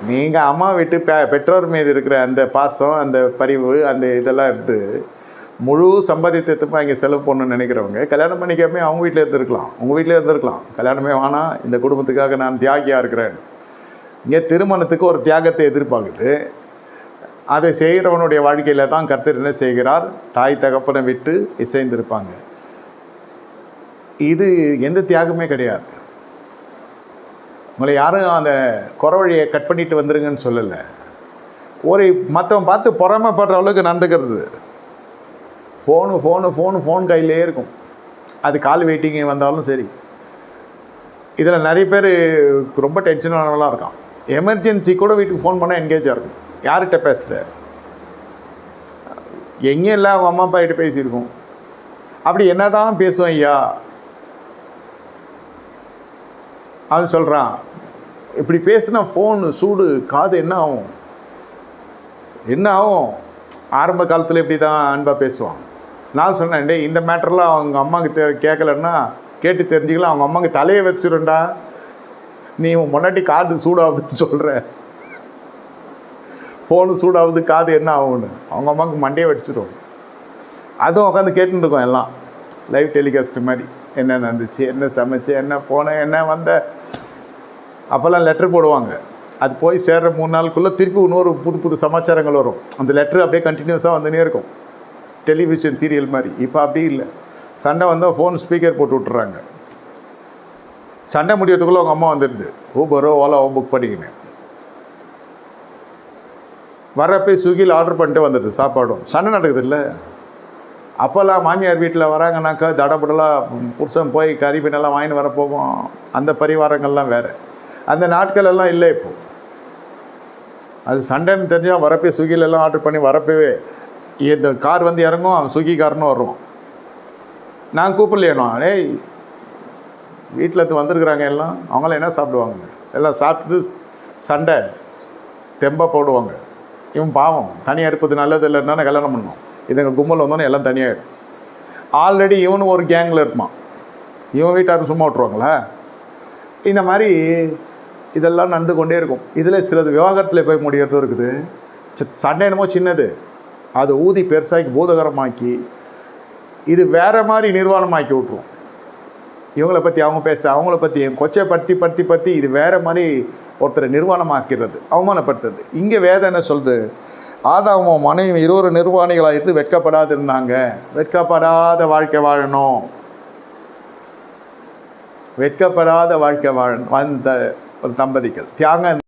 நீங்கள் அம்மா விட்டு பெற்றோர் மீது இருக்கிற அந்த பாசம், அந்த பரிவு, அந்த இதெல்லாம் இருந்து முழு சம்பாதித்தத்துக்கும் இங்கே செலவு பண்ணணும்னு நினைக்கிறவங்க கல்யாணம் பண்ணிக்காமே அவங்க வீட்டில் இருந்துருக்கலாம், உங்கள் வீட்டில் இருந்துருக்கலாம். கல்யாணமே வேணாம், இந்த குடும்பத்துக்காக நான் தியாகியாக இருக்கிறேன். இங்கே திருமணத்துக்கு ஒரு தியாகத்தை எதிர்பார்க்குது. அதை செய்கிறவனுடைய வாழ்க்கையில் தான் கர்த்தர் என்ன செய்கிறார்? தாய் தகப்பனை விட்டு இசைந்திருப்பாங்க. இது எந்த தியாகமே கிடையாது. உங்களை யாரும் அந்த குறவழியை கட் பண்ணிட்டு வந்துருங்கன்னு சொல்லலை. ஒரு மற்றவன் பார்த்து பொறாமைப்படுற அளவுக்கு நடந்துக்கிறது. ஃபோன் கையிலே இருக்கும். அது கால் வெயிட்டிங்க வந்தாலும் சரி. இதில் நிறைய பேர் ரொம்ப டென்ஷனானவங்களாம் இருக்கான். எமர்ஜென்சி கூட வீட்டுக்கு ஃபோன் பண்ணால் என்கேஜாக இருக்கும். யார்கிட்ட பேசுகிற? எங்கே இல்லை அவங்க அம்மா அப்பா கிட்ட பேசியிருக்கோம். அப்படி என்ன தான் பேசுவோம் ஐயா? அவன் சொல்கிறான், இப்படி பேசுனா ஃபோன் சூடு, காது என்ன ஆகும்? ஆரம்ப காலத்தில் இப்படி தான் அன்பாக பேசுவான். நான் சொன்னேன், டே இந்த மேட்டர்லாம் அவங்க அம்மாவுக்கு கேட்கலன்னா கேட்டு தெரிஞ்சுக்கலாம். அவங்க அம்மாவுக்கு தலையை வச்சுருண்டா. நீ முன்னாடி காது சூடாகுதுன்னு சொல்கிற. ஃபோனு சூடாகுது, காது என்ன ஆகும்னு அவங்க அம்மாவுக்கு மண்டையை வச்சுரும். அதுவும் உட்காந்து கேட்டுருக்கோம் எல்லாம் லைவ் டெலிகாஸ்ட் மாதிரி. என்ன நடந்துச்சு, என்ன சமைச்சு, என்ன போனேன், என்ன வந்த. அப்போல்லாம் லெட்ரு போடுவாங்க. அது போய் சேர்ற 3 நாளுக்குள்ளே திருப்பி இன்னொரு புது சமாச்சாரங்கள் வரும். அந்த லெட்ரு அப்படியே கண்டினியூஸாக வந்துனே இருக்கும், டெலிவிஷன் சீரியல் மாதிரி. இப்போ அப்படி இல்லை. சண்டை வந்தால் ஃபோன் ஸ்பீக்கர் போட்டு விட்டுறாங்க. சண்டை முடியறதுக்குள்ளே அவங்க அம்மா வந்துடுது, ஊபரோ ஓலாவோ புக் பண்ணிக்கினேன். வரப்போ ஸ்விக்கியில் ஆர்டர் பண்ணிட்டு வந்துடுது சாப்பாடும். சண்டை நடக்குது இல்லை? அப்போல்லாம் மாமியார் வீட்டில் வராங்கனாக்கா தடபடலாக புருஷன் போய் கறி மீனெல்லாம் வாங்கின்னு வர போவோம். அந்த பரிவாரங்கள்லாம் வேறு. அந்த நாட்களெல்லாம் இல்லை இப்போது. அது சண்டைன்னு தெரிஞ்சால் வரப்போ ஸ்விக்கிலெல்லாம் ஆர்டர் பண்ணி வரப்போவே இந்த கார் வந்து இறங்கும், அவன் ஸ்விக்கிக்காரனும் வருவான். நான் கூப்பிடலையேனோ, ஏய் வீட்டில் வந்துருக்குறாங்க எல்லாம், அவங்களாம் என்ன சாப்பிடுவாங்க? எல்லாம் சாப்பிட்டுட்டு சண்டை தெம்பாக போடுவாங்க. இவன் பாவம், தனியாக இருப்பது நல்லது இல்லைன்னா கல்யாணம் பண்ணோம். இதுங்க கும்பல் வந்தோன்னே எல்லாம் தனியாகிடும். ஆல்ரெடி இவனு ஒரு கேங்கில் இருப்பான். இவன் வீட்டாரும் சும்மா விட்ருவாங்களா? இந்த மாதிரி இதெல்லாம் நடந்து கொண்டே இருக்கும். இதில் சிலது விவாகரத்தில் போய் முடியறதும் இருக்குது. சண்டை என்னமோ சின்னது, அது ஊதி பெருசாக்கி பூதகரமாக்கி இது வேறு மாதிரி நிர்வாணமாக்கி விட்ருவோம். இவங்களை பற்றி அவங்க பேச, அவங்கள பற்றி கொச்சை பற்றி இது வேறு மாதிரி ஒருத்தரை நிர்வாணமாக்கிறது, அவமானப்படுத்துறது. இங்கே வேதம் என்ன சொல்லுது? ஆதாமும் மனைவி 20 நிர்வாணிகளாக இருந்து வெட்கப்படாது இருந்தாங்க. வெட்கப்படாத வாழ்க்கை வாழணும். வெட்கப்படாத வாழ்க்கை வந்த ஒரு தம்பதிகள் தியாகம்